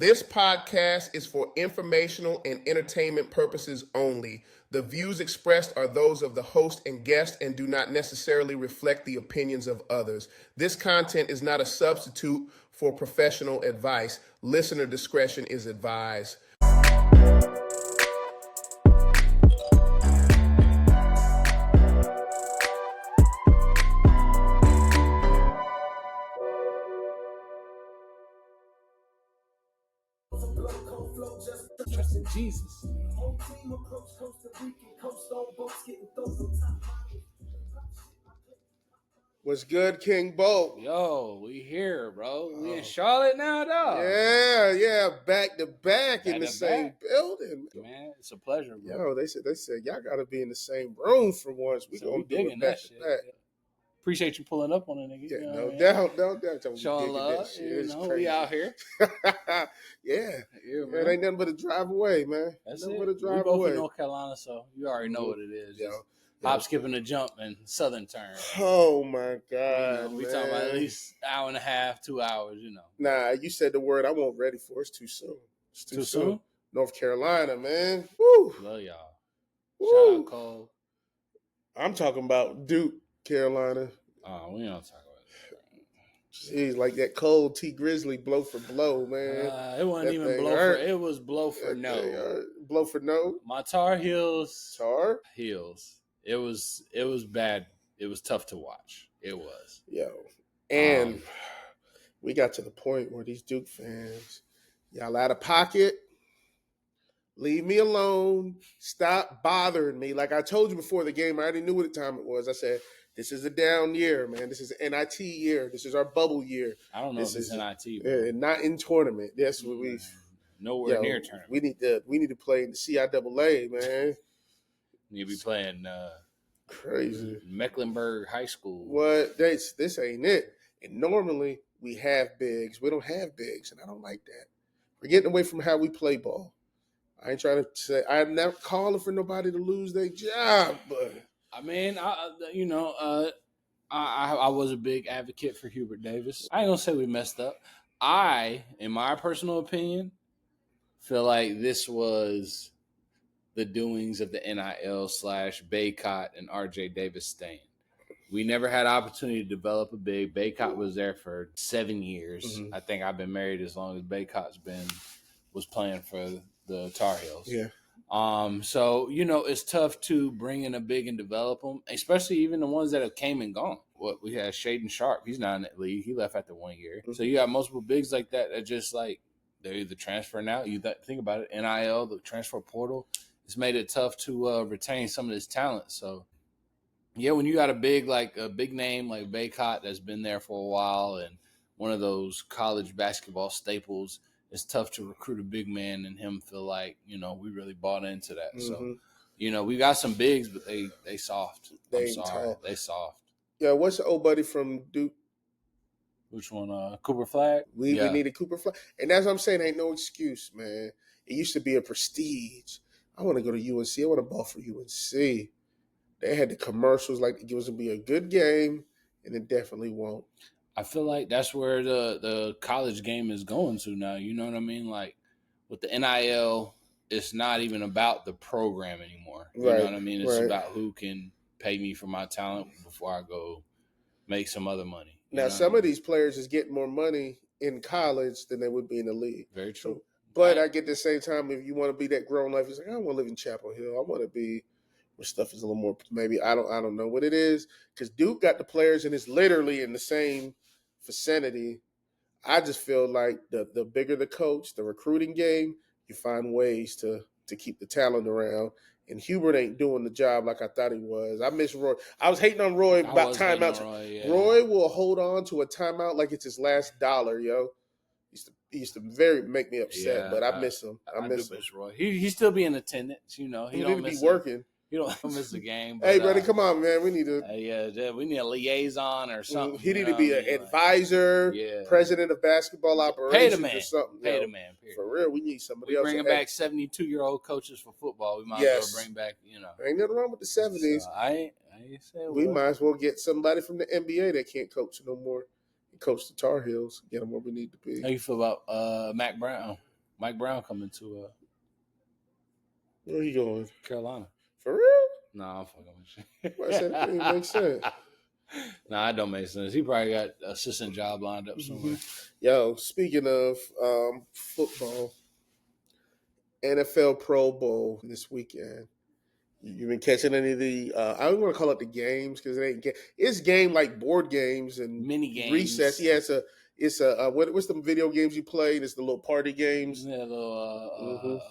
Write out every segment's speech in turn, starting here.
This podcast is for informational and entertainment purposes only. The views expressed are those of the host and guest and do not necessarily reflect the opinions of others. This content is not a substitute for professional advice. Listener discretion is advised. Trust in Jesus. What's good, King Bo? Yo, we here, bro. We in Charlotte now, dog. Yeah, back to back in the same building. Man, it's a pleasure, bro. Yo, they said y'all gotta be in the same room for once. We gonna do it back to back. Appreciate you pulling up on it, nigga. Yeah, no doubt. Showing love, we out here. Yeah, man. It ain't nothing but a drive away, man. That's nothing it. but a drive we both away. in North Carolina, so you already know what it is. Yo. Hop, skipping a jump, and southern turn. Oh my God, we talking about at least an hour and a half, 2 hours. Nah, you said the word I wasn't ready for. It's too soon. It's too soon. North Carolina, man. Woo. Love y'all. Woo. Shout out Cole. I'm talking about Duke, Carolina. Oh, we don't talk about that. Jeez, like that cold T Grizzly blow for blow, man. It wasn't even blow for. It was blow for no. Blow for no. My Tar Heels. Tar Heels. It was bad. It was tough to watch. It was. Yo, and we got to the point where these Duke fans, y'all out of pocket. Leave me alone. Stop bothering me. Like I told you before the game, I already knew what time it was. I said, this is a down year, man. This is an NIT year. This is our bubble year. I don't know if it's NIT. Not in tournament. That's what we. Nowhere near tournament. We need to play in the CIAA, man. You'll be playing crazy Mecklenburg High School. What? This ain't it. And normally we have bigs. We don't have bigs, and I don't like that. We're getting away from how we play ball. I ain't trying to say I'm not calling for nobody to lose their job, but I mean, I was a big advocate for Hubert Davis. I ain't gonna say we messed up. In my personal opinion, feel like this was the doings of the NIL / Baycott and RJ Davis staying. We never had opportunity to develop a big. Baycott was there for 7 years. Mm-hmm. I think I've been married as long as Baycott's was playing for the Tar Heels. Yeah. So, it's tough to bring in a big and develop them, especially even the ones that have came and gone. We had Shaden Sharp. He's not in that league. He left after 1 year. Mm-hmm. So you got multiple bigs like that just like they're either transferring out. You think about it, NIL, the transfer portal, it's made it tough to retain some of this talent. So, yeah, when you got a big name like Baycott that's been there for a while and one of those college basketball staples, it's tough to recruit a big man and him feel like, we really bought into that. Mm-hmm. So, we got some bigs, but they soft. I'm sorry. They soft. Yeah, what's the old buddy from Duke? Which one? Cooper Flagg? We needed Cooper Flagg. And that's what I'm saying. Ain't no excuse, man. It used to be a prestige. I want to go to UNC. I want to ball for UNC. They had the commercials like it was going to be a good game, and it definitely won't. I feel like that's where the college game is going to now. You know what I mean? Like with the NIL, it's not even about the program anymore. You know what I mean? It's about who can pay me for my talent before I go make some other money. Now, some of these players is getting more money in college than they would be in the league. Very true. So, but I get the same time, if you want to be that grown life, it's like, I don't want to live in Chapel Hill. I want to be where stuff is a little more, maybe, I don't know what it is. Because Duke got the players and it's literally in the same vicinity. I just feel like the bigger the coach, the recruiting game, you find ways to keep the talent around. And Hubert ain't doing the job like I thought he was. I miss Roy. I was hating on Roy about timeouts. Roy will hold on to a timeout like it's his last dollar, yo. He used to make me upset, but I miss him. I miss Roy. He still be in attendance, He don't be working. You don't miss the game. But, hey, brother, come on, man. We need to. We need a liaison or something. He need to be an advisor, president of basketball operations or something. Pay the man. Period. For real, we need somebody else. Bringing back 72-year-old coaches for football. We might as well bring back, Ain't nothing wrong with the 70s. So I ain't saying we might as well get somebody from the NBA that can't coach no more and coach the Tar Heels. Get them where we need to be. How you feel about Mac Brown? Mike Brown coming to Where he going? Carolina. For real? Nah, I'm fucking with I said that didn't make sense. Nah, it don't make sense. He probably got an assistant job lined up somewhere. Yo, speaking of football, NFL Pro Bowl this weekend. You've been catching any of the? I don't want to call it the games because it ain't. It's game like board games and Mini games. recess. Yeah, it's a what's the video games you play? It's the little party games. Yeah, little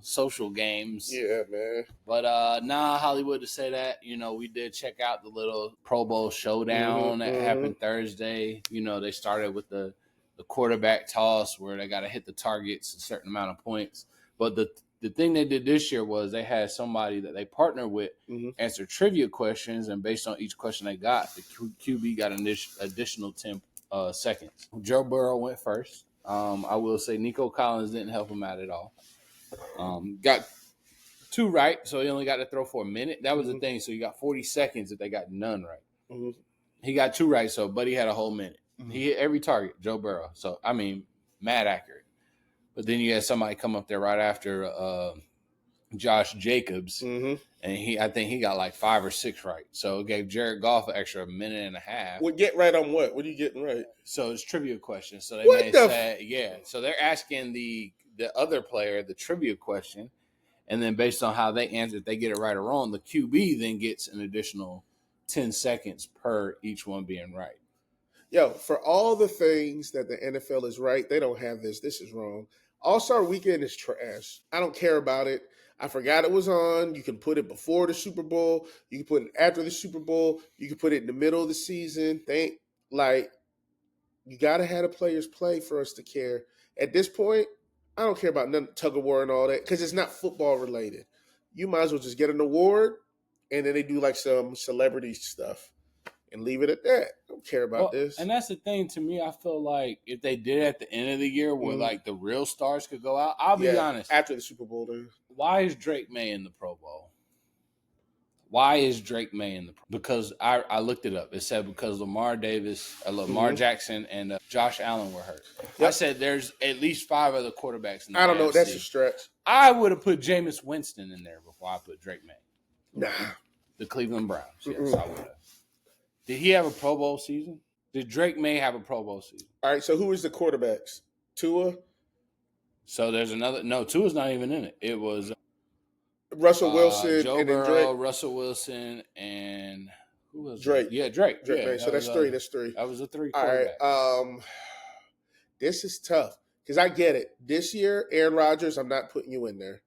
social games. Yeah, man. But Hollywood to say that. We did check out the little Pro Bowl showdown that happened Thursday. They started with the quarterback toss where they got to hit the targets a certain amount of points. But the thing they did this year was they had somebody that they partnered with answer trivia questions, and based on each question they got, the QB got an additional 10 seconds. Joe Burrow went first. I will say Nico Collins didn't help him out at all. Got 2 right, so he only got to throw for a minute. That was the thing. So you got 40 seconds if they got none right. He got 2 right, so Buddy had a whole minute. He hit every target, Joe Burrow. So, I mean, mad accurate. But then you had somebody come up there right after Josh Jacobs, and I think he got like 5 or 6 right. So it gave Jared Goff an extra minute and a half. Well, get right on what? What are you getting right? So it's trivia questions. So they say, So they're asking the other player the trivia question, and then based on how they answer, if they get it right or wrong, the QB then gets an additional 10 seconds per each one being right. Yo, for all the things that the NFL is right, they don't have this. This is wrong. All-Star Weekend is trash. I don't care about it. I forgot it was on. You can put it before the Super Bowl. You can put it after the Super Bowl. You can put it in the middle of the season. You got to have the players play for us to care. At this point, I don't care about none tug of war and all that because it's not football related. You might as well just get an award, and then they do like some celebrity stuff and leave it at that. I don't care about this. And that's the thing to me. I feel like if they did it at the end of the year where like the real stars could go out, I'll be honest. After the Super Bowl, then. Why is Drake May in the Pro Bowl? Why is Drake May in the Pro Bowl? Because I looked it up. It said because Lamar Jackson, and Josh Allen were hurt. Yep. I said there's at least 5 other quarterbacks in the I don't know. AFC. That's a stretch. I would have put Jameis Winston in there before I put Drake May. Nah. The Cleveland Browns. Yes, I would have. Did he have a Pro Bowl season? Did Drake May have a Pro Bowl season? All right, so who is the quarterbacks? Tua? So there's another. No, Tua's not even in it. It was Russell Wilson, Joe and then Burrow, Drake. Russell Wilson, and who was Drake? Yeah, Drake. May. So that's 3. That's 3. That was a 3 All quarterback. right. This is tough because I get it. This year, Aaron Rodgers, I'm not putting you in there.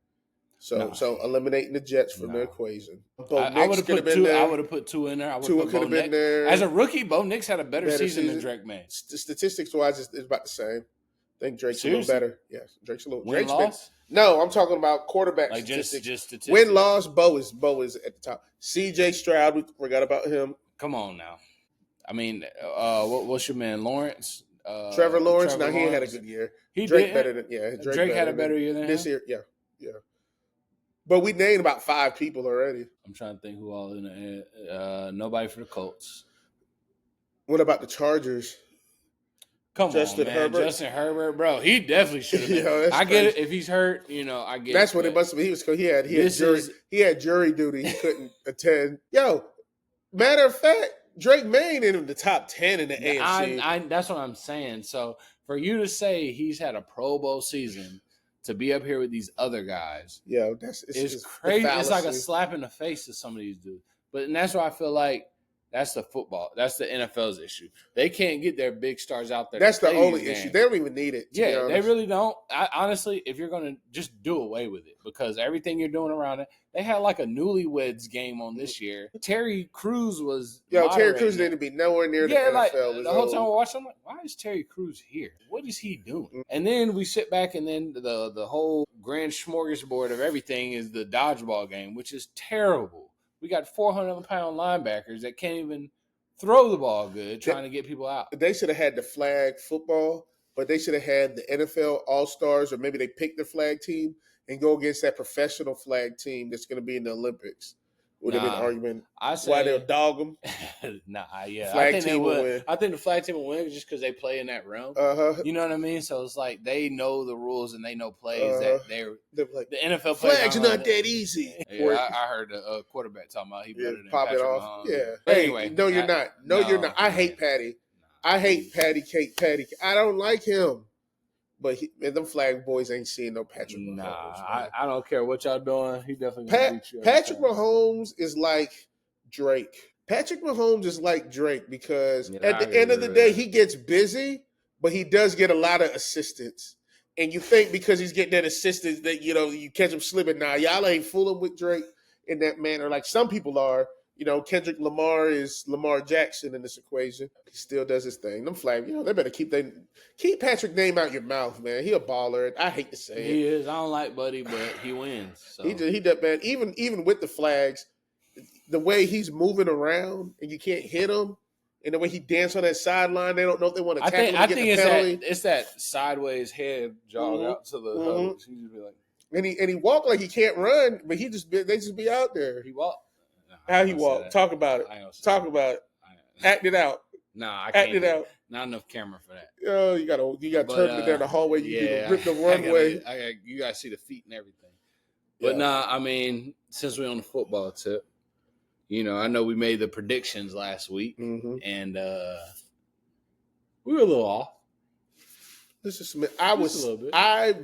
So eliminating the Jets from the equation. I would have put 2. I would have put 2 in there. Tua could have been there. As a rookie, Bo Nix had a better season than Drake May. Statistics wise, it's about the same. I think Drake's a little better. Yes, Drake's a little. Win loss? No, I'm talking about quarterback statistics. Just statistics. Win loss, Bo is at the top. C.J. Stroud, we forgot about him. Come on now. I mean, what's your man Lawrence? Trevor Lawrence. He had a good year. Drake had a better year than this him? year. Yeah. But we named about 5 people already. I'm trying to think who all in the nobody for the Colts. What about the Chargers? Justin Herbert, bro. He definitely should have been. I get it. If he's hurt, I get it. That's what it must have been. He had jury duty. He couldn't attend. Yo, matter of fact, Drake May ain't in the top 10 in the AFC. That's what I'm saying. So for you to say he's had a Pro Bowl season to be up here with these other guys, it's crazy. It's like a slap in the face to some of these dudes. And that's why I feel like that's the football. That's the NFL's issue. They can't get their big stars out there. That's the only issue. They don't even need it. Yeah, they really don't. Honestly, if you're going to just do away with it, because everything you're doing around it, they had like a newlyweds game on this year. Terry Crews was. Terry Crews didn't be nowhere near the NFL. The whole time we're watching, I'm like, why is Terry Crews here? What is he doing? Mm-hmm. And then we sit back, and then the whole grand smorgasbord of everything is the dodgeball game, which is terrible. We got 400-pound linebackers that can't even throw the ball good, trying to get people out. They should have had the flag football, but they should have had the NFL All-Stars, or maybe they pick the flag team and go against that professional flag team that's going to be in the Olympics. Would there be an argument? I Why they'll say dog them? yeah. Flag I think they team will would. win. I think the flag team will win just because they play in that realm. You know what I mean? So it's like they know the rules and they know plays that They're like, the NFL flags are players not that easy. Yeah, I heard a quarterback talking about he better than pop Patrick it off. Mahomes. Yeah. But Hey, anyway, no, you're not. No, you're not. I hate Patty. I hate Patty Cake. Patty. I don't like him. But them flag boys ain't seeing no Patrick Mahomes. I don't care what y'all doing. He definitely gonna beat you. Patrick Mahomes is like Drake. Patrick Mahomes is like Drake because at the end of the day, he gets busy, but he does get a lot of assistance. And you think because he's getting that assistance that, you catch him slipping. Now, y'all ain't fooling with Drake in that manner like some people are. Kendrick Lamar is Lamar Jackson in this equation. He still does his thing. Them flag, they better keep Patrick's name out your mouth, man. He a baller. I hate to say it. He is. I don't like Buddy, but he wins. So. He does, man. Even with the flags, the way he's moving around and you can't hit him, and the way he dances on that sideline, they don't know if they want to tackle him. I think it's that sideways head jog out to the huddles. He just be like, and he walk like he can't run, but they just be out there. He walk. How he walk? Talk about it. Talk about it. Act it out. I can't. Act it out. Not enough camera for that. Oh, you got to turn it down the hallway. You rip the runway. You got to see the feet and everything. But I mean, since we're on the football tip, I know we made the predictions last week, and we were a little off. I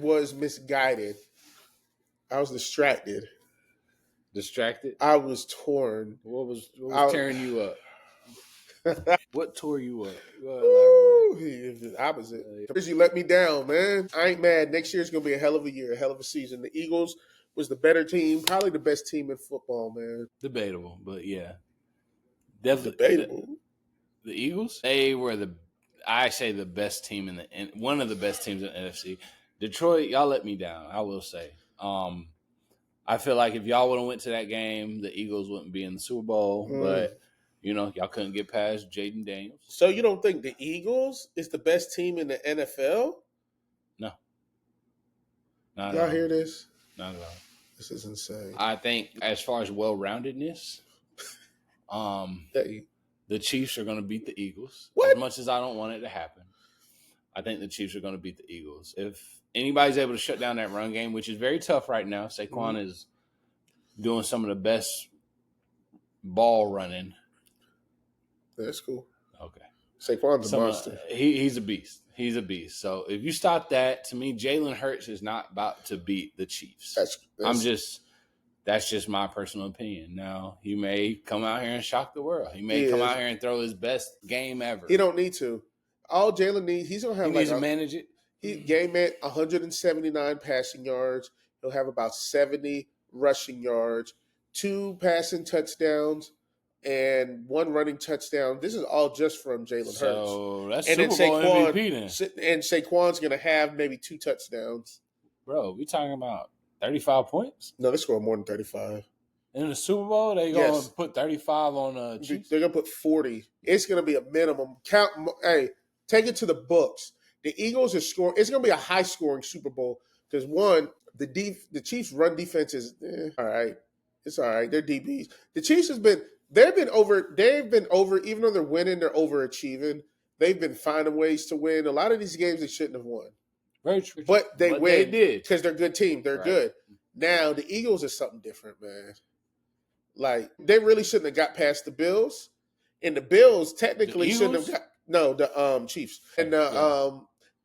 was misguided. I was distracted. Distracted? I was torn. What was tearing you up? What tore you up? The opposite. You let me down, man. I ain't mad. Next year's going to be a hell of a year, a hell of a season. The Eagles was the better team, probably the best team in football, man. Debatable, but yeah. Definitely. Debatable. The Eagles? They were the best team one of the best teams in the NFC. Detroit, y'all let me down, I will say. I feel like if y'all would have went to that game, the Eagles wouldn't be in the Super Bowl. But, y'all couldn't get past Jaden Daniels. So you don't think the Eagles is the best team in the NFL? No. Y'all hear this? Not at all. This is insane. I think as far as well-roundedness, the Chiefs are going to beat the Eagles. What? As much as I don't want it to happen, I think the Chiefs are going to beat the Eagles. If anybody's able to shut down that run game, which is very tough right now, Saquon is doing some of the best ball running. That's cool. Okay. Saquon's a monster. He's a beast. He's a beast. So if you stop that, to me, Jalen Hurts is not about to beat the Chiefs. That's just my personal opinion. Now, he may come out here and shock the world. He may come out here and throw his best game ever. He don't need to. All Jalen needs, he's going to have needs to manage it. He game at 179 passing yards. He'll have about 70 rushing yards, 2 passing touchdowns, and 1 running touchdown. This is all just from Jalen Hurts. So that's Super Bowl MVP then. And Saquon's going to have maybe 2 touchdowns. Bro, we talking about 35 points? No, they score more than 35. In the Super Bowl, they going to put 35 on the Chiefs? They're going to put 40. It's going to be a minimum. Take it to the books. The Eagles are scoring. It's going to be a high-scoring Super Bowl because, one, the Chiefs' run defense is all right. It's all right. They're DBs. The Chiefs they've been over, even though they're winning, they're overachieving. They've been finding ways to win. A lot of these games they shouldn't have won. Very true. But they win. They did. Because they're a good team. They're good. Now, the Eagles are something different, man. Like, they really shouldn't have got past the Bills. And the Bills technically shouldn't have got – no, the Chiefs. And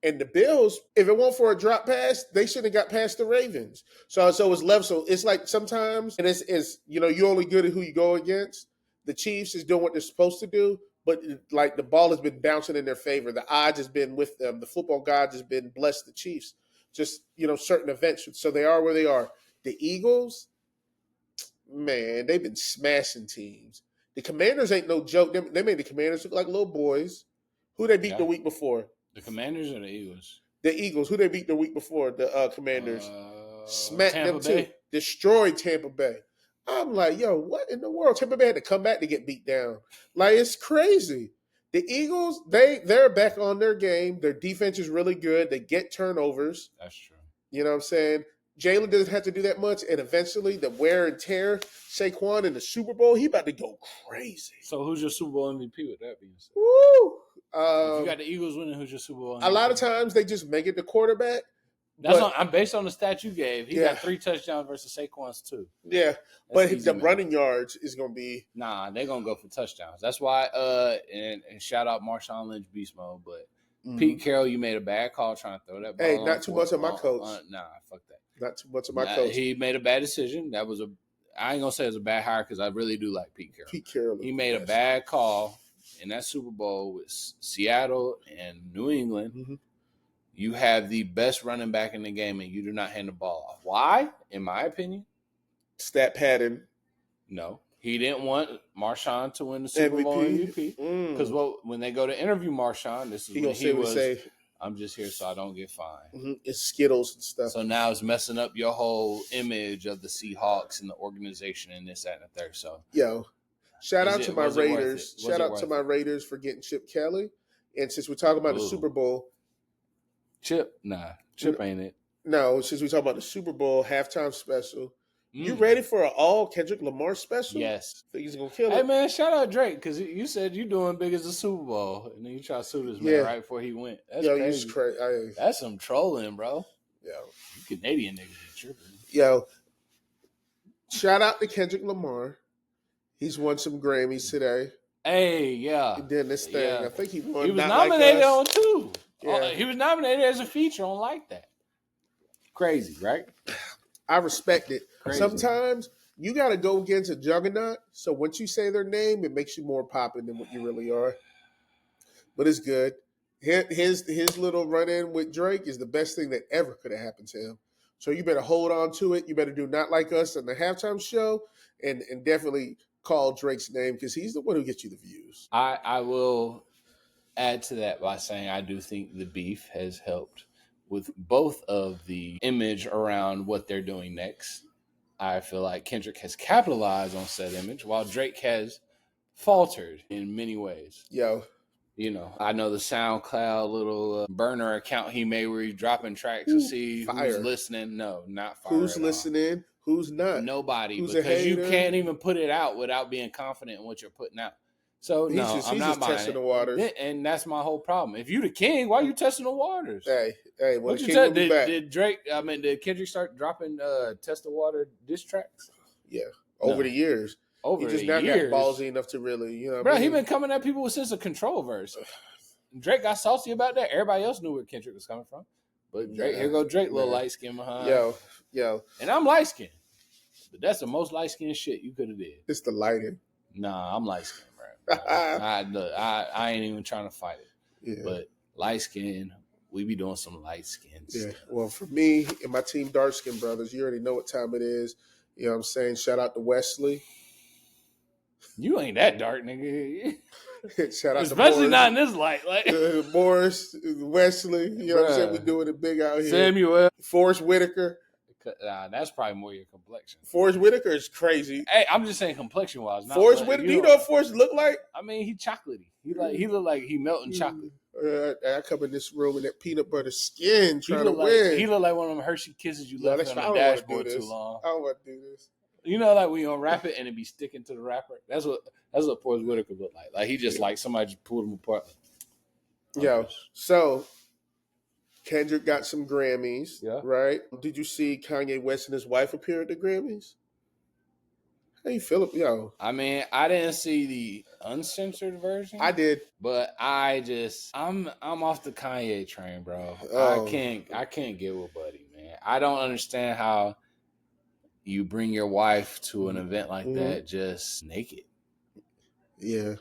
and the Bills, if it weren't for a drop pass, they shouldn't have got past the Ravens. So it's left. So it's like sometimes – and it's you're only good at who you go against. The Chiefs is doing what they're supposed to do, but like the ball has been bouncing in their favor. The odds has been with them. The football gods has been blessed the Chiefs. Just, certain events. So they are where they are. The Eagles, man, they've been smashing teams. The Commanders ain't no joke. They made the Commanders look like little boys. Who they beat the week before? The Commanders or the Eagles? The Eagles. Who they beat the week before? The Commanders. Smacked them Bay. too. Destroyed Tampa Bay. I'm like, yo, what in the world? Tampa Bay had to come back to get beat down. Like, it's crazy. The Eagles, they're back on their game. Their defense is really good. They get turnovers. That's true. You know what I'm saying? Jalen doesn't have to do that much, and eventually the wear and tear, Saquon in the Super Bowl, he about to go crazy. So who's your Super Bowl MVP with that being said? Woo! If you got the Eagles winning, who's your Super Bowl MVP? A lot of times they just make it the quarterback. I'm based on the stat you gave. He got 3 touchdowns versus Saquon's 2. Yeah, but the running yards is going to be... Nah, they're going to go for touchdowns. That's why, and shout out Marshawn Lynch beast mode, but Pete Carroll, you made a bad call trying to throw that ball. Hey, not too much of my coach. Nah, fuck that. Not too much of my coach. He made a bad decision. I ain't going to say it was a bad hire because I really do like Pete Carroll. Pete Carroll. He made a bad call in that Super Bowl with Seattle and New England. Mm-hmm. You have the best running back in the game, and you do not hand the ball off. Why? In my opinion, stat pattern. No, he didn't want Marshawn to win the Super Bowl MVP because when they go to interview Marshawn, this is when he was. I'm just here so I don't get fined. Mm-hmm. It's Skittles and stuff. So now it's messing up your whole image of the Seahawks and the organization and this, that, and the third. So shout out to my Raiders. Shout out to my Raiders for getting Chip Kelly. And since we're talking about the Super Bowl. Chip ain't it. No, since we talk about the Super Bowl halftime special, you ready for an all Kendrick Lamar special? Yes. Think he's gonna kill it? Hey man, shout out Drake because you said you doing big as the Super Bowl, and then you try to sue this man right before he went. That's crazy. That's some trolling, bro. Yo, you Canadian niggas are tripping. Yo, shout out to Kendrick Lamar. He's won some Grammys today. Hey, yeah. He did this thing. Yeah. I think he won. He was nominated on 2. Yeah. He was nominated as a feature on Like That. Crazy, right? I respect it. Crazy. Sometimes you got to go against a juggernaut. So once you say their name, it makes you more popping than what you really are. But it's good. His little run-in with Drake is the best thing that ever could have happened to him. So you better hold on to it. You better do Not Like Us on the halftime show and definitely call Drake's name because he's the one who gets you the views. I will add to that by saying I do think the beef has helped with both of the image around what they're doing next. I feel like Kendrick has capitalized on said image while Drake has faltered in many ways. Yo. You know, I know the SoundCloud little burner account he made where he's dropping tracks to see who's listening. No, not fire. Who's listening? Who's not? Nobody. Who's because you can't even put it out without being confident in what you're putting out. So I'm not testing the waters. And that's my whole problem. If you the king, why are you testing the waters? Hey, what you said? Did Kendrick start dropping test the water diss tracks? Yeah, over the years. He just now got ballsy enough to really, Bro, he been coming at people with sense of control verse. Drake got salty about that. Everybody else knew where Kendrick was coming from. But Drake, here go Drake, little light skin behind. Yo. And I'm light skinned. But that's the most light skinned shit you could have did. It's the lighting. Nah, I'm light skinned, bro. I ain't even trying to fight it. Yeah. But light skin, we be doing some light skin stuff. Well, for me and my team dark skin brothers, you already know what time it is. You know what I'm saying? Shout out to Wesley. You ain't that dark, nigga. Shout out especially to not in this light. Like Morris, Wesley, you know what I'm saying? We're doing it big out here. Samuel. Forrest Whitaker. That's probably more your complexion. Forrest Whitaker is crazy. Hey, I'm just saying complexion wise. Forrest Whitaker, do you know what Forrest look like? I mean, he chocolatey. He look like he melting chocolate. I come in this room in that peanut butter skin trying to win. He look like one of them Hershey kisses you left on the dashboard too long. I don't want to do this. You know, like when you unwrap it and it be sticking to the wrapper. That's what Forrest Whitaker look like. Like he just like somebody just pulled him apart. So Kendrick got some Grammys, right? Did you see Kanye West and his wife appear at the Grammys? How you feel? I mean, I didn't see the uncensored version. I did, but I'm off the Kanye train, bro. I can't get with Buddy, man. I don't understand how you bring your wife to an event like that just naked. Yeah.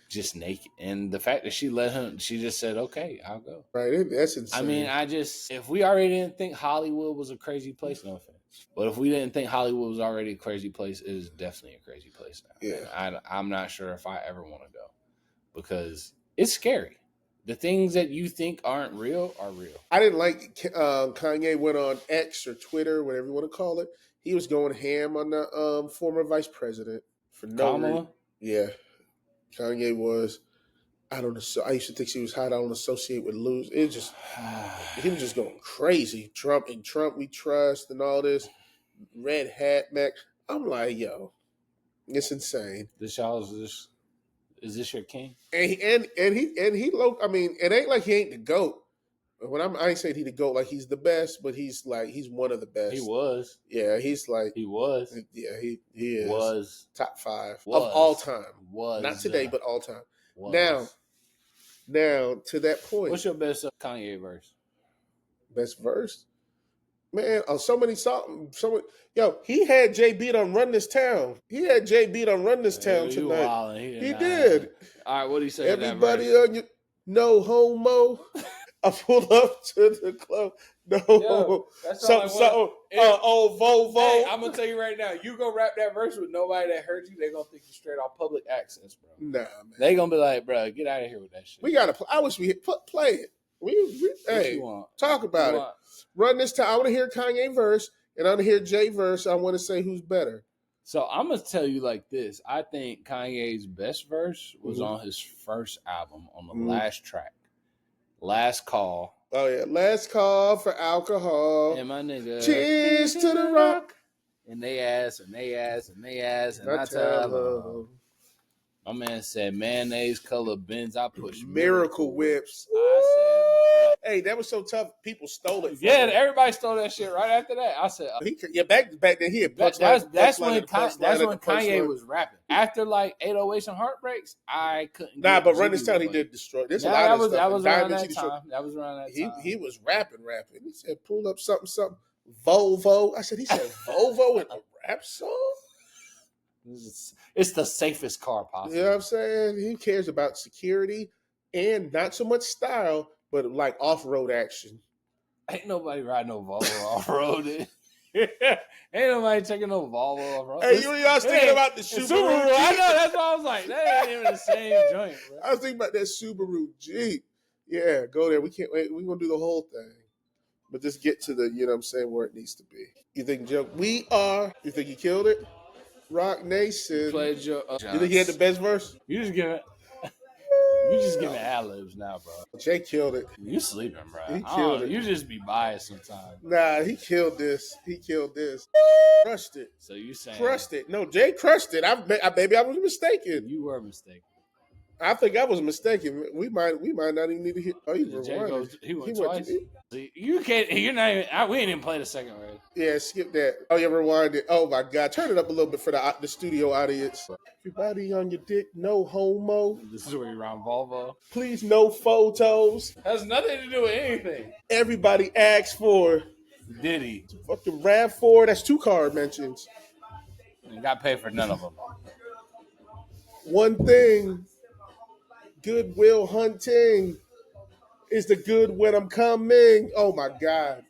Just naked. And the fact that she just said, okay, I'll go. Right. That's insane. I mean, if we already didn't think Hollywood was a crazy place, no offense. But if we didn't think Hollywood was already a crazy place, it is definitely a crazy place now. Yeah. I'm not sure if I ever want to go because it's scary. The things that you think aren't real are real. I didn't like Kanye went on X or Twitter, whatever you want to call it. He was going ham on the former vice president for no reason. Yeah, Kanye was. I don't know. So I used to think she was hot. I don't associate with lose. It just he was just going crazy. Trump we trust and all this red hat Mac. I'm like, yo, it's insane. Is this your king? And he low. I mean, it ain't like he ain't the GOAT. I ain't saying he the GOAT like he's the best, but he's one of the best. He was. Yeah, he's like He was. Yeah, he is. Was. Top 5 Was. of all time. Was. Not today, but all time. Was. Now to that point. What's your best Kanye verse? Best verse? Man, on so many songs. Yo, he had Jay beat on Run This Town. He had Jay beat on Run This Town tonight. He did. All right, what do you say? Everybody on you, no homo. I pulled up to the club. No, Volvo. Hey, I'm gonna tell you right now. You go rap that verse with nobody that heard you, they gonna think you straight off public access, bro. Nah, man. They gonna be like, bro, get out of here with that shit. We gotta. I wish we play it. Hey, talk about it. Run This Town. I want to hear Kanye verse, and I want to hear Jay verse. I want to say who's better. So I'm gonna tell you like this. I think Kanye's best verse was on his first album, on the last track, Last Call. Oh yeah, Last Call for Alcohol. And my nigga, cheers to the rock. And they ass, and I tell them. My man said mayonnaise color Benz. I push Miracle Whips. I said, hey, that was so tough. People stole it. Yeah, everybody stole that shit right after that. I said, back then he had that's when Kanye was rapping. After like 808s and Heartbreaks, I couldn't. Nah, but Run This Town he did destroy. There's a lot of stuff. That was around that time. He was rapping. He said, "Pull up something." Volvo. I said, he said Volvo in a rap song. It's the safest car possible. You know what I'm saying? He cares about security and not so much style, but like off-road action. Ain't nobody riding no Volvo off-road. Ain't nobody taking no Volvo off-road. Hey, I was thinking about the Subaru. I know, that's why I was like, that ain't even the same joint, bro. I was thinking about that Subaru Jeep. Yeah, go there. We can't wait. We're going to do the whole thing. But just get to the, you know what I'm saying, where it needs to be. You think, Joe, you think he killed it? Rock Nation. Played your, you think he had the best verse? You just giving ad-libs now, bro. Jay killed it. You sleeping, bro. He killed it. You just be biased sometimes. Nah, he killed this. Crushed it. So you saying. Crushed it. No, Jay crushed it. Maybe I was mistaken. You were mistaken. I think I was mistaken. We might not even need to hear. Oh, he went twice. You can't. You're not even. We ain't even played a second round. Yeah, skip that. Oh, yeah, rewind it. Oh my God, turn it up a little bit for the studio audience. Everybody on your dick, no homo. This is where you round Volvo. Please, no photos. Has nothing to do with anything. Everybody asks for Diddy. Fucking RAV4. That's 2 car mentions. And got paid for none of them. One thing. Goodwill Hunting is the good when I'm coming. Oh my God.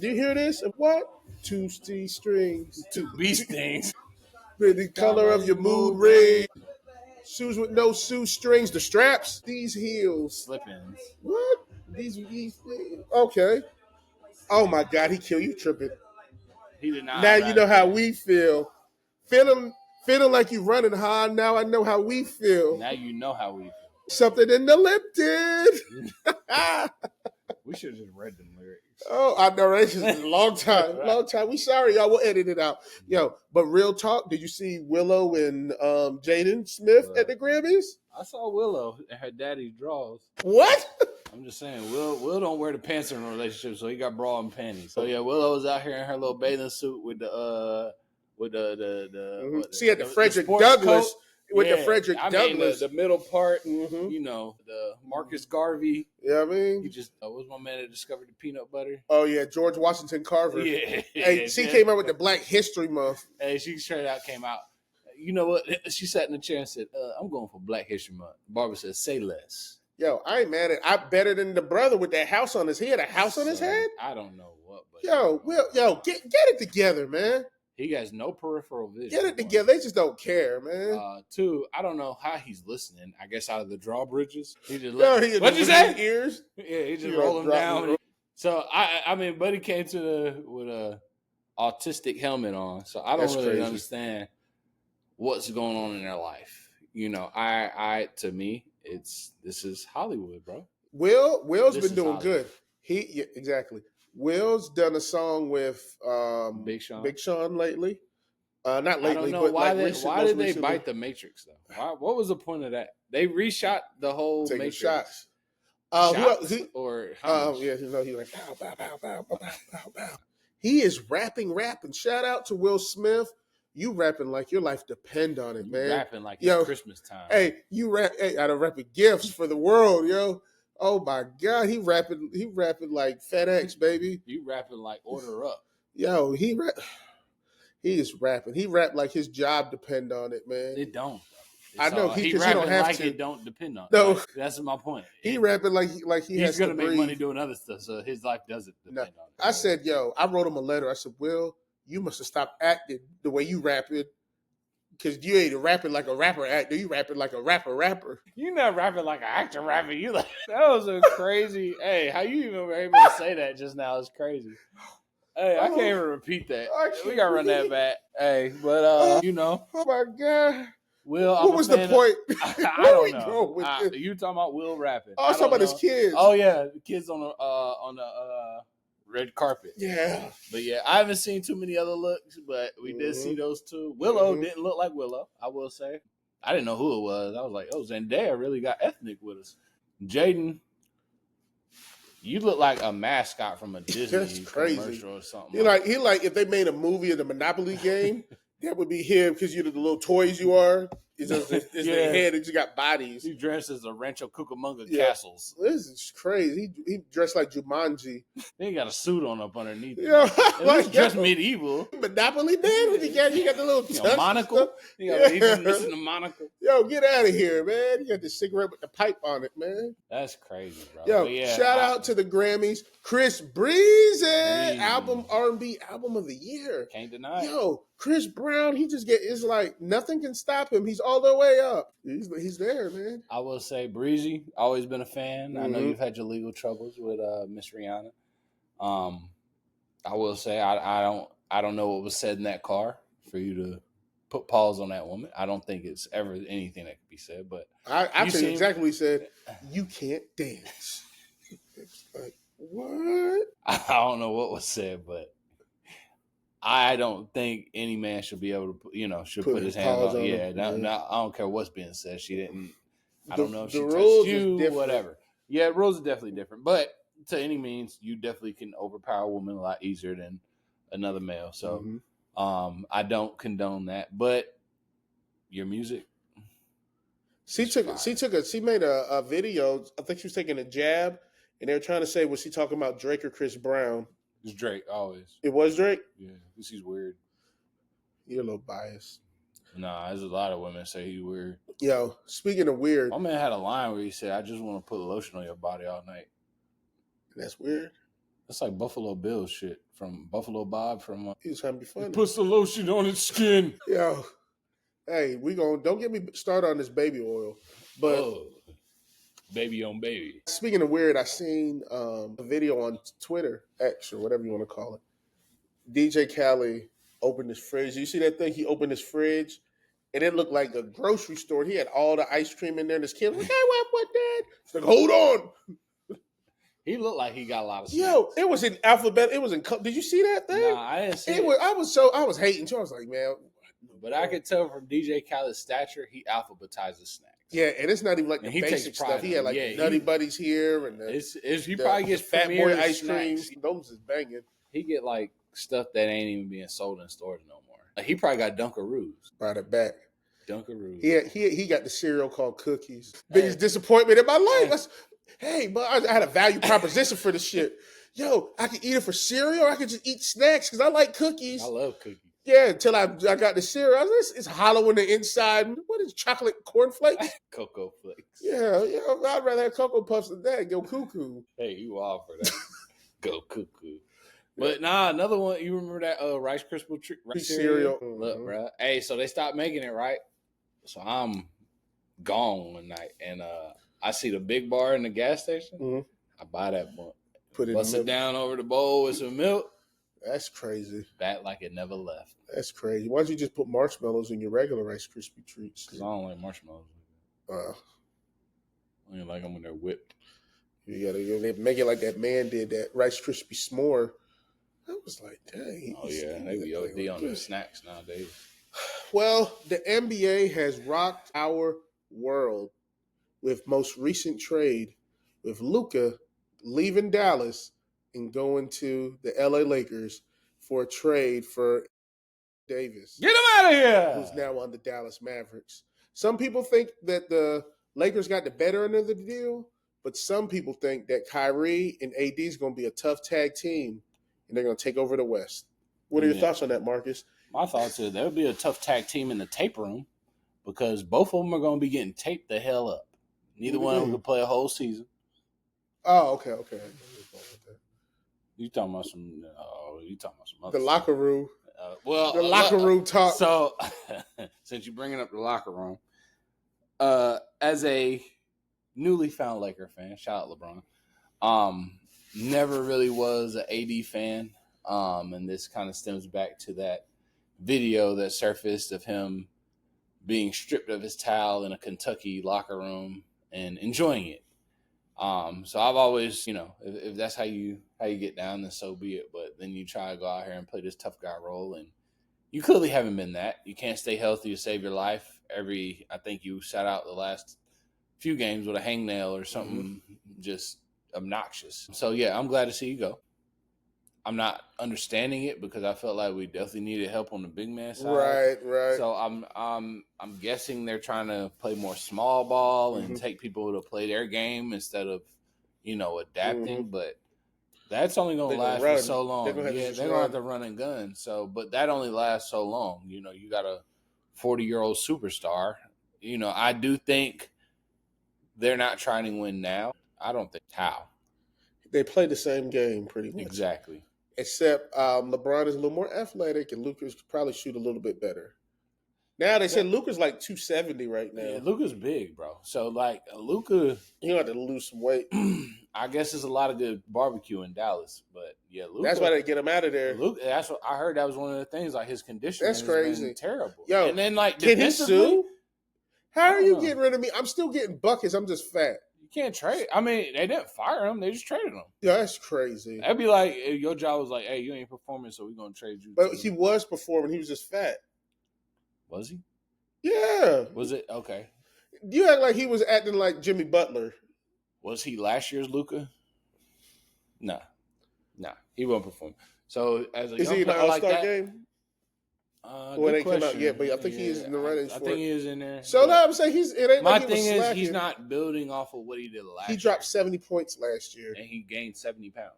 Do you hear this? What? 2 C strings. 2 B strings. The color of your mood ring. Shoes with no shoe strings. The straps. These heels. Slip-ins. What? These. Okay. Oh my God. He killed you tripping. He did not. Now you know how we feel. Feeling like you running hard. Now I know how we feel. Now you know how we feel. Something in the lip did. We should have just read them lyrics. Oh, I know, right? It's a long time. We sorry, y'all. We'll edit it out. Yo, but real talk, did you see Willow and Jaden Smith at the Grammys? I saw Willow and her daddy draws. What? I'm just saying, Will don't wear the pants in a relationship, so he got bra and panties. So yeah, Willow was out here in her little bathing suit with the she had the Frederick Douglass coat. With the Frederick Douglass, the middle part, you know, the Marcus Garvey. Yeah, I mean, he just was my man that discovered the peanut butter. Oh yeah, George Washington Carver. Yeah, hey, she came out with the Black History Month. Hey, she straight out came out. You know what? She sat in the chair and said, "I'm going for Black History Month." Barbara said, "Say less." Yo, I ain't mad at. I better than the brother with that house on his head. He had a house on his head. I don't know what, but get it together, man. He has no peripheral vision. Get it together. They just don't care, man. 2, I don't know how he's listening. I guess out of the drawbridges. He just what'd you say? Ears? Yeah, he just rolled them down. So I mean, Buddy came with a autistic helmet on. So I don't really understand what's going on in their life. To me, this is Hollywood, bro. Will's This been is doing Hollywood. good. Exactly. Will's done a song with Big Sean lately. Not I don't lately, know but like why most did they recently. bite the Matrix though? What was the point of that? They reshot the whole Taking Matrix. shots. Shots or how much? Yeah, he like pow, pow, pow, pow, pow, pow, pow. He is rapping. Shout out to Will Smith. You rapping like your life depend on it, You man. rapping like it's Christmas time. Hey, you rap. Hey, out of rapping gifts for the world, yo. Oh my God, he rapping like FedEx, baby. You rapping like Order Up. Yo, he is rapping. He rap like his job depend on it, man. It don't. I know he because he don't have to. It don't depend on. No, like, that's my point. He rapping like he he's has gonna to make breathe. money doing other stuff, so his life doesn't depend on it. I said, yo, I wrote him a letter. I said, Will, you must have stopped acting the way you rapping, because you ain't rapping like a rapper actor. You rapping like a rapper. You not rapping like an actor rapper. You like that was a crazy. Hey, how you even were able to say that just now is crazy. Hey, I can't even repeat that. We gotta run that back. Hey, but Oh my God. Will, what was the point? I don't know. You talking about Will rapping? I was talking about his kids. Oh yeah, the kids on the red carpet. Yeah, but yeah, I haven't seen too many other looks, but we did see those two. Willow didn't look like Willow, I will say. I didn't know who it was. I was like, oh, Zendaya really got ethnic with us. Jaden, you look like a mascot from a Disney commercial or something. He like if they made a movie of the Monopoly game, that would be him because you're the little toys you are. It's their head. It just got bodies. He dressed as a Rancho Cucamonga Castles. This is crazy. He dressed like Jumanji. Then he got a suit on up underneath. Yeah, like dressed medieval. Monopoly man. He got the little monocle. He's missing the monocle. Yo, get out of here, man. You got the cigarette with the pipe on it, man. That's crazy, bro. Yo, shout out to the Grammys. Chris Breezy. Album R&B album of the year. Can't deny it. Yo, Chris Brown, it's like nothing can stop him. He's all the way up. He's there, man. I will say Breezy, always been a fan. I know you've had your legal troubles with Miss Rihanna. I will say I don't know what was said in that car for you to put pause on that woman. I don't think it's ever anything that could be said, but I tell you exactly what he said. You can't dance. It's like, what? I don't know what was said, but I don't think any man should be able to, should put his hands on. Yeah, I don't care what's being said. She didn't. I don't know if she touched you, whatever. Yeah, rules are definitely different, but to any means, you definitely can overpower a woman a lot easier than another male. So, I don't condone that. But your music. She made a video. I think she was taking a jab, and they were trying to say, was she talking about Drake or Chris Brown? It's Drake, always. It was Drake? Yeah, because he's weird. You're a little biased. Nah, there's a lot of women say he's weird. Yo, speaking of weird. My man had a line where he said, I just want to put lotion on your body all night. That's weird. That's like Buffalo Bill shit from Buffalo Bob from... he was trying to be funny. Puts the lotion on its skin. Yo, hey, don't get me started on this baby oil. But baby on baby. Speaking of weird, I seen a video on Twitter, X or whatever you want to call it. DJ Khaled opened his fridge. You see that thing? He opened his fridge, and it looked like a grocery store. He had all the ice cream in there. And his kid was like, "Hey, what, Dad?" It's like, hold on. He looked like he got a lot of snacks. Yo, it was in alphabet. It was in. Did you see that thing? Nah, I didn't see it. I was hating too. I was like, man. But I could tell from DJ Khaled's stature, he alphabetizes snacks. Yeah, and it's not even like the basic stuff. He had like Nutty Buddies here, and he probably gets Fat Boy ice cream. Those is banging. He get like stuff that ain't even being sold in stores no more. Like, he probably got Dunkaroos. Brought it back. Dunkaroos. He got the cereal called Cookies. Biggest disappointment in my life. But I had a value proposition for this shit. Yo, I could eat it for cereal, or I could just eat snacks because I like cookies. I love cookies. Yeah, until I got the cereal. I was like, it's hollow on the inside. What is chocolate cornflakes? Cocoa flakes. Yeah, I'd rather have Cocoa Puffs than that. Go cuckoo. Hey, you all for that. Go cuckoo. But another one. You remember that Rice Krispie cereal? Look, bro. Hey, so they stopped making it, right? So I'm gone one night, and I see the big bar in the gas station. I buy that one. Bust it down over the bowl with some milk. That's crazy. Back like it never left. That's crazy. Why don't you just put marshmallows in your regular Rice Krispie treats? Because I don't like marshmallows. I don't like them when they're whipped. You gotta make it like that man did that Rice Krispie s'more. I was like, dang. Oh yeah, they be OD on the snacks nowadays. Well, the NBA has rocked our world with most recent trade with Luka leaving Dallas and going to the LA Lakers for a trade for Davis. Get him out of here! Who's now on the Dallas Mavericks. Some people think that the Lakers got the better end of the deal, but some people think that Kyrie and AD is going to be a tough tag team and they're going to take over the West. What are your thoughts on that, Marcus? My thoughts are there would be a tough tag team in the tape room because both of them are going to be getting taped the hell up. Neither one of them can play a whole season. Oh, okay. You talking about some? You talking about some other the locker room? The locker room talk. So, since you're bringing up the locker room, as a newly found Laker fan, shout out LeBron. Never really was an AD fan, and this kind of stems back to that video that surfaced of him being stripped of his towel in a Kentucky locker room and enjoying it. So I've always, if that's how you get down, then so be it. But then you try to go out here and play this tough guy role, and you clearly haven't been that. You can't stay healthy to save your life. I think you sat out the last few games with a hangnail or something just obnoxious. So yeah, I'm glad to see you go. I'm not understanding it because I felt like we definitely needed help on the big man side. Right. So I'm guessing they're trying to play more small ball and take people to play their game instead of, adapting. But that's only going to last for so long. They're going to have to run and gun. So, but that only lasts so long. You got a 40-year-old superstar. I do think they're not trying to win now. I don't think how. They play the same game pretty much. Exactly. Except LeBron is a little more athletic and Luka's could probably shoot a little bit better. Now they said Luka's like 270 right now. Yeah, Luka's big, bro. So like Luka, he got to lose some weight. I guess there's a lot of good barbecue in Dallas, but yeah, Luka. That's why they get him out of there. Luka, that's what I heard. That was one of the things. Like his condition. That's crazy. Terrible. Yo, and then like can he sue? How are you getting rid of me? I'm still getting buckets. I'm just fat. Can't trade. I mean, they didn't fire him; they just traded him. Yeah, that's crazy. That'd be like if your job was like, "Hey, you ain't performing, so we're gonna trade you." But he was performing. He was just fat. Was he? Yeah. Was it okay? You act like he was acting like Jimmy Butler. Was he last year's Luka? No, he won't perform. So as a is young he in the player All-Star like that, game? Well, it ain't come out yet, but I think he is in the running. I think he is in there. So now I'm saying it ain't my like he thing was is slacking. he's not building off of what he did last year. He dropped 70 points last year. And he gained 70 pounds.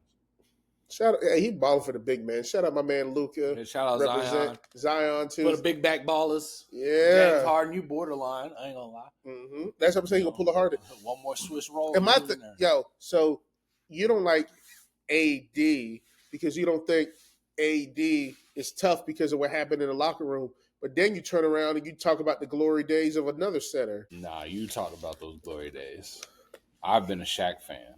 Shout out, he balling for the big man. Shout out my man Luka. Yeah, shout out Zion too. For the big back ballers. Yeah. James Harden, you borderline. I ain't gonna lie. Mm-hmm. That's what I'm saying. He gonna pull the Harden. One more Swiss roll. So you don't like AD because you don't think AD is tough because of what happened in the locker room. But then you turn around and you talk about the glory days of another center. Nah, you talk about those glory days. I've been a Shaq fan.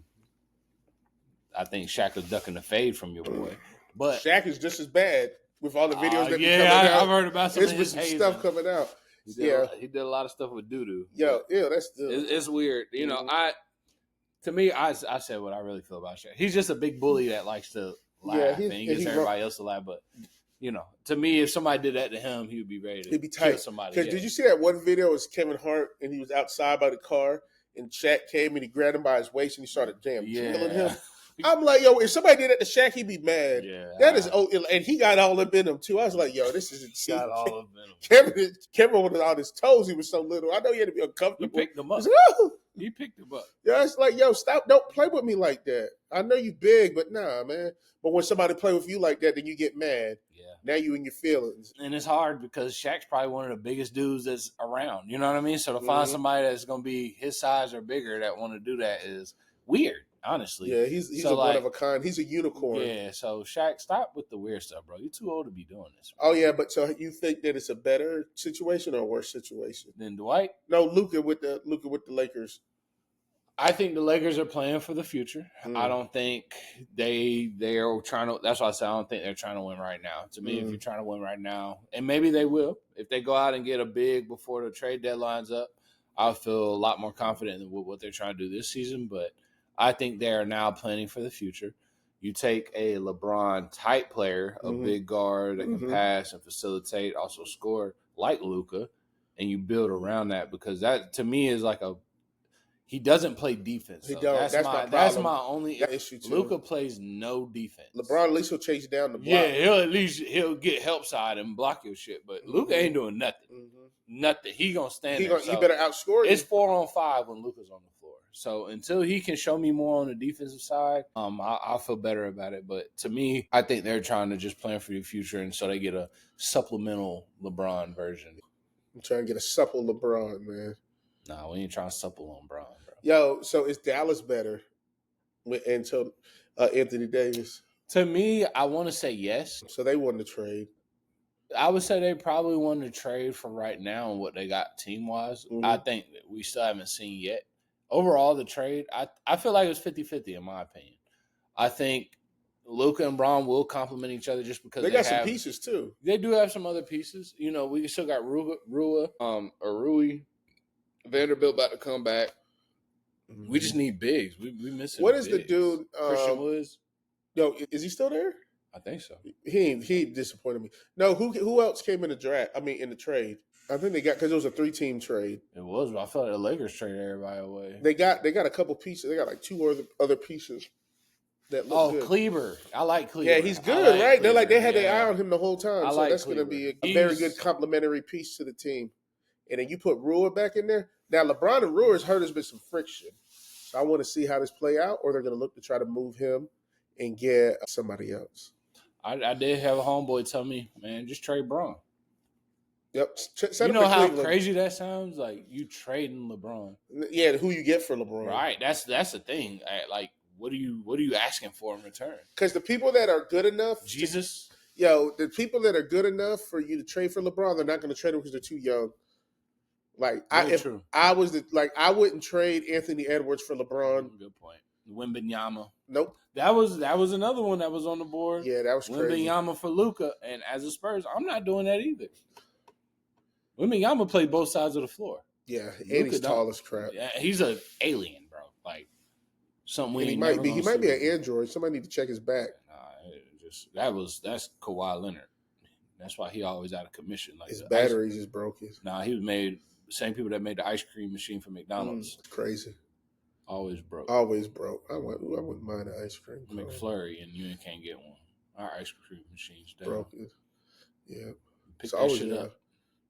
I think Shaq was ducking the fade from your boy. But Shaq is just as bad with all the videos that be coming out. I've heard about some of his stuff coming out. He did a lot of stuff with doo-doo. Yeah, that's it's weird. To me, I said what I really feel about Shaq. He's just a big bully that likes to laugh and he gets everybody else to laugh. But to me, if somebody did that to him, he would be ready to kill somebody. Because did you see that one video? It was Kevin Hart and he was outside by the car and Shaq came and he grabbed him by his waist and he started killing him. I'm like, if somebody did that to Shaq, he'd be mad. Yeah, that is, and he got all up in him too. I was like, this is insane. Got all up in him. Kevin was on his toes. He was so little. I know he had to be uncomfortable. He picked him up. He picked him up. Yeah, it's like, stop! Don't play with me like that. I know you big, but nah, man. But when somebody play with you like that, then you get mad. Yeah. Now you in your feelings. And it's hard because Shaq's probably one of the biggest dudes that's around. You know what I mean? So to find somebody that's going to be his size or bigger that want to do that is weird. Honestly, yeah, he's one of a kind. He's a unicorn. Yeah, so Shaq, stop with the weird stuff, bro. You're too old to be doing this. Bro. Oh yeah, but so you think that it's a better situation or a worse situation than Dwight? No, Luka with the Lakers. I think the Lakers are playing for the future. I don't think they're trying to. That's why I said I don't think they're trying to win right now. To me, if you're trying to win right now, and maybe they will, if they go out and get a big before the trade deadline's up, I'll feel a lot more confident with what they're trying to do this season. But I think they are now planning for the future. You take a LeBron type player, a big guard that can pass and facilitate, also score like Luka, and you build around that, because that to me is like he doesn't play defense. He So don't. that's my only issue too. Luka plays no defense. LeBron at least will chase you down the block. Yeah, he'll get help side and block your shit. But Luka ain't doing nothing. Nothing. He gonna stand there. He better outscore you. It's 4-on-5 when Luka's on the floor. So until he can show me more on the defensive side, I'll feel better about it. But to me, I think they're trying to just plan for the future, and so they get a supplemental LeBron version. I'm trying to get a supple LeBron, man. Nah, we ain't trying to supple on Brown, bro. Yo, so is Dallas better until Anthony Davis? To me, I want to say yes. So they won the trade. I would say they probably won the trade for right now and what they got team-wise. I think that we still haven't seen yet. Overall, the trade, I feel like it was 50-50 in my opinion. I think Luka and Braun will complement each other just because they got some pieces too. They do have some other pieces. You know, we still got Rui. Vanderbilt about to come back. We just need bigs. We missing. What is bigs. The dude? Christian Woods. Yo, is he still there? I think so. He disappointed me. No, who else came in the draft? I mean, in the trade. I think they got, because it was a 3-team trade. It was. But I felt like the Lakers traded everybody away. They got a couple pieces. They got like 2 other pieces. That look good. Kleber. I like Kleber. Yeah, he's good, right? Kleber. They had their eye on him the whole time. So that's going to be a very good complementary piece to the team. And then you put Rua back in there. Now, LeBron and Rua has hurt us with some friction. So I want to see how this play out, or they're going to look to try to move him and get somebody else. I did have a homeboy tell me, man, just trade Braun. Yep. You know how crazy that sounds? Like, you trading LeBron. Yeah, who you get for LeBron. Right. That's the thing. Like, what are you asking for in return? Because the people that are good enough. The people that are good enough for you to trade for LeBron, they're not going to trade him because they're too young. Like, I wouldn't trade Anthony Edwards for LeBron. Good point. Wembanyama. Nope. That was another one that was on the board. Yeah, that was crazy. Wembanyama for Luka, and as a Spurs, I'm not doing that either. Wembanyama played both sides of the floor. Yeah, and he's tall as crap. Yeah, he's an alien, bro. Like something we he might be an android. Somebody need to check his back. That's Kawhi Leonard. That's why he always out of commission. Like his batteries is broken. He was made the same people that made the ice cream machine for McDonald's. Crazy. Always broke. I wouldn't mind an ice cream. McFlurry, and you can't get one. Our ice cream machine's down. Broken. Yeah. Pick that shit up.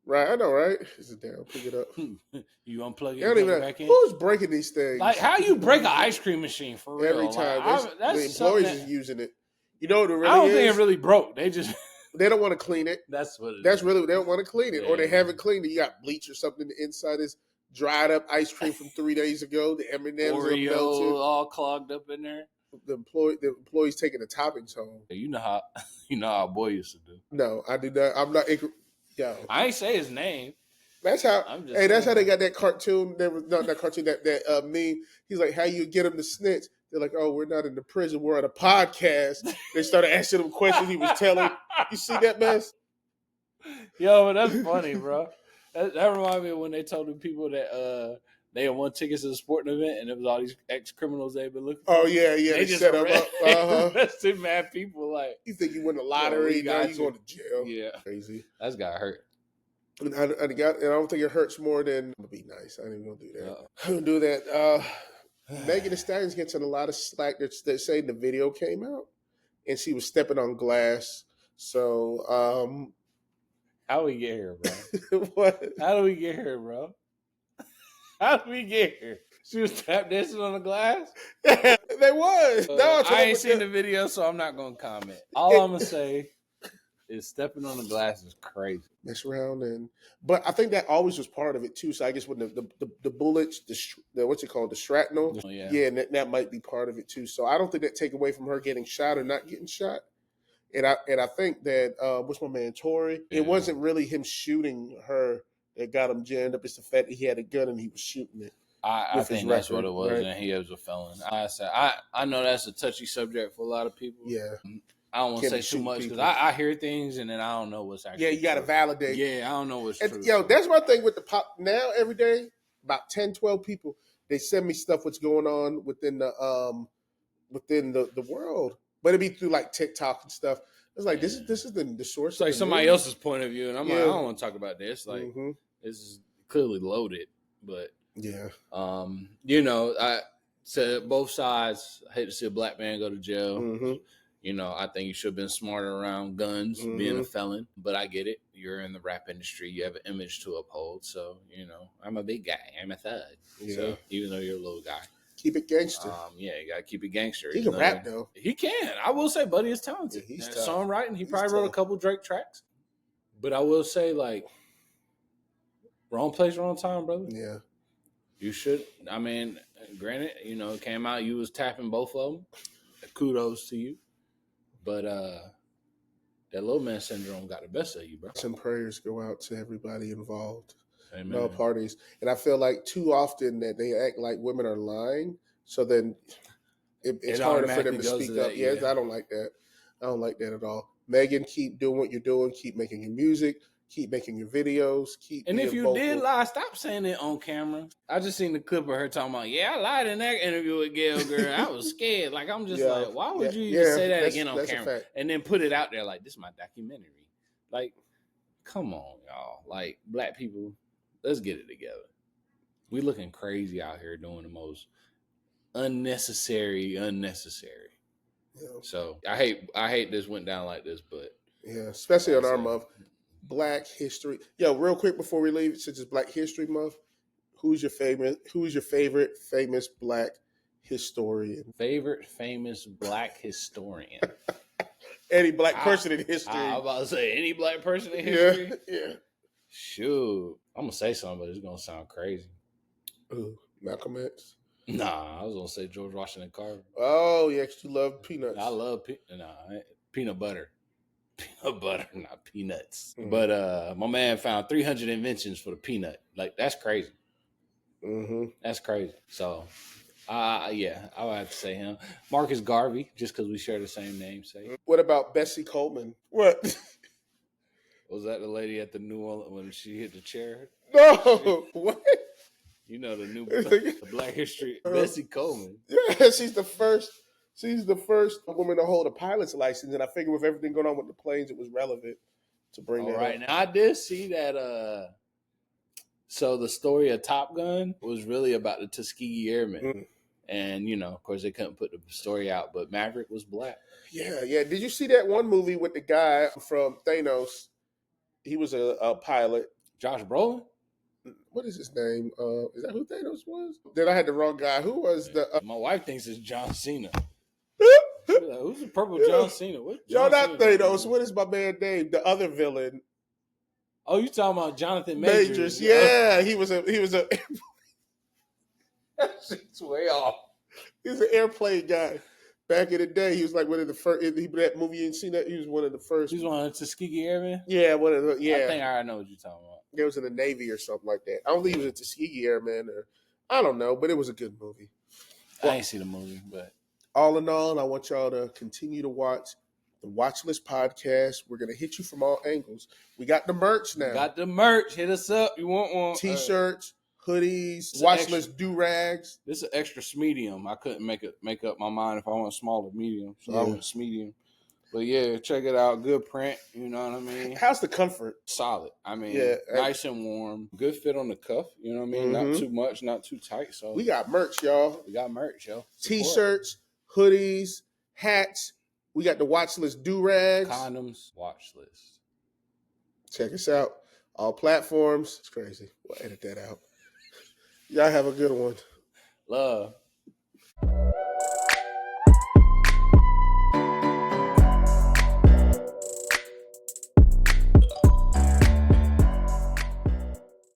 Right, I know, right? Is it down? Pick it up. You unplug it, plug it back in? Who's breaking these things? Like, how you break an ice cream machine for real? Every time. Like, the employees is using it. You know what it really is? I don't think it really broke. They just... They don't want to clean it. That's what they don't want to clean it. Or they haven't cleaned it. You got bleach or something. The inside is dried up ice cream from 3 days ago. The M&Ms are melted. All clogged up in there. The employees taking the toppings home. You know how our boy used to do. No, I do not. I'm not. Yo, I ain't say his name. That's how. That's how they got that cartoon. There was not that cartoon. That meme. He's like, how you get him to snitch? They're like, oh, we're not in the prison. We're on a podcast. They started asking him questions. He was telling. You see that mess? Yo, that's funny, bro. That reminded me of when they told the people that they had won tickets to the sporting event, and it was all these ex-criminals they'd been looking for. Oh, yeah. They just set them up. Arrested mad people. Like, you think you win the lottery, now you going to jail. Yeah. Crazy. That's got hurt. And I don't think it hurts more than... I'm going to be nice. I ain't even going to do that. I'm going to do that. Megan Thee Stallion gets in a lot of slack. They're saying the video came out, and she was stepping on glass. So... How do we get here, bro? What? How do we get here, bro? How did we get here? She was tap dancing on the glass? They was. I ain't seen the video, so I'm not going to comment. All I'm going to say is stepping on the glass is crazy. Mess around but I think that always was part of it too. So I guess when the bullets, the what's it called, the shrapnel, and that might be part of it too. So I don't think that take away from her getting shot or not getting shot. And I think that what's my man Tory? Yeah. It wasn't really him shooting her that got him jammed up. It's the fact that he had a gun and he was shooting it. I with his think that's record, what it was, right? and he was a felon. I know that's a touchy subject for a lot of people. Yeah. I don't want to Can't be say too shooting much because people. I hear things and then I don't know what's actually Yeah, you got to true. validate. Yeah, I don't know what's And true. yo, So. that's my thing with the pop. Now every day, about 10, 12 people, they send me stuff what's going on within the world. But it'd be through like TikTok and stuff. It's like this is the source It's like of the somebody news. else's point of view, and I'm like, I don't want to talk about this. Like this is clearly loaded, but yeah. You know, I said both sides. I hate to see a black man go to jail. You know, I think you should have been smarter around guns, being a felon. But I get it. You're in the rap industry. You have an image to uphold. So, you know, I'm a big guy. I'm a thug. Yeah. So, even though you're a little guy. Keep it gangster. Yeah, you got to keep it gangster. He can rap, though. He can. I will say Buddy is talented. Yeah, he's tough. Songwriting, he probably wrote a couple Drake tracks. But I will say, like, wrong place, wrong time, brother. Yeah. You should. I mean, granted, you know, it came out, you was tapping both of them. Kudos to you. But that little man syndrome got the best of you, bro. Some prayers go out to everybody involved. Amen. No parties. And I feel like too often that they act like women are lying. So then it's harder for them to speak up. Yeah, I don't like that. I don't like that at all. Megan, keep doing what you're doing. Keep making your music. Keep making your videos. And if you did lie, stop saying it on camera. I just seen the clip of her talking about, I lied in that interview with Gail, girl. I was scared. Like, I'm just like, why would you even say that again on camera? And then put it out there like, this is my documentary. Like, come on, y'all. Like, black people, let's get it together. We looking crazy out here doing the most unnecessary. Yeah. So I hate this went down like this, but yeah, especially on our month. Black History. Yo, real quick before we leave, since it's Black History Month, who's your favorite famous Black historian? Favorite famous Black historian. Any Black person in history. I was about to say any Black person in history. Yeah. Shoot, I'm gonna say something, but it's gonna sound crazy. Ooh, Malcolm X. Nah, I was gonna say George Washington Carver. Oh yeah, because you love peanuts. I love peanut butter. Peanut butter, not peanuts. Mm-hmm. But my man found 300 inventions for the peanut. Like, that's crazy. That's crazy. So, yeah, I would have to say him. Marcus Garvey, just because we share the same namesake. What about Bessie Coleman? What? Was that the lady at the New Orleans when she hit the chair? No. What? You know the Black History. Bessie Coleman. Yeah, she's the first woman to hold a pilot's license, and I figure with everything going on with the planes, it was relevant to bring that up. Now I did see that. So the story of Top Gun was really about the Tuskegee Airmen, and you know, of course, they couldn't put the story out, but Maverick was black. Yeah. Did you see that one movie with the guy from Thanos? He was a pilot. Josh Brolin. What is his name? Is that who Thanos was? Then I had the wrong guy. Who was the? My wife thinks it's John Cena. Like, who's the purple John Cena? Y'all not Thanos. What is my man name? The other villain. Oh, you talking about Jonathan Majors? Yeah, he was a. That's way off. He was an airplane guy. Back in the day, he was like one of the first. That movie you ain't seen that? He was one of the first. He was one of the Tuskegee Airmen? Yeah, one of the. Yeah, I think I already know what you're talking about. It was in the Navy or something like that. I don't think he was a Tuskegee Airman or I don't know, but it was a good movie. Well, I ain't seen the movie, but all in all, I want y'all to continue to watch the Watchlist podcast. We're gonna hit you from all angles. We got the merch now. Got the merch. Hit us up. You want one? T-shirts, hoodies, Watchlist do-rags. This is an extra medium. I couldn't make up my mind if I want smaller medium, so I went medium. But yeah, check it out. Good print. You know what I mean? How's the comfort? Solid. I mean, nice and warm. Good fit on the cuff. You know what I mean? Not too much, not too tight. So we got merch, y'all. T-shirts, hoodies, hats. We got the Watchlist do-rags. Condoms. Watchlist. Check us out. All platforms. It's crazy. We'll edit that out. Y'all have a good one. Love.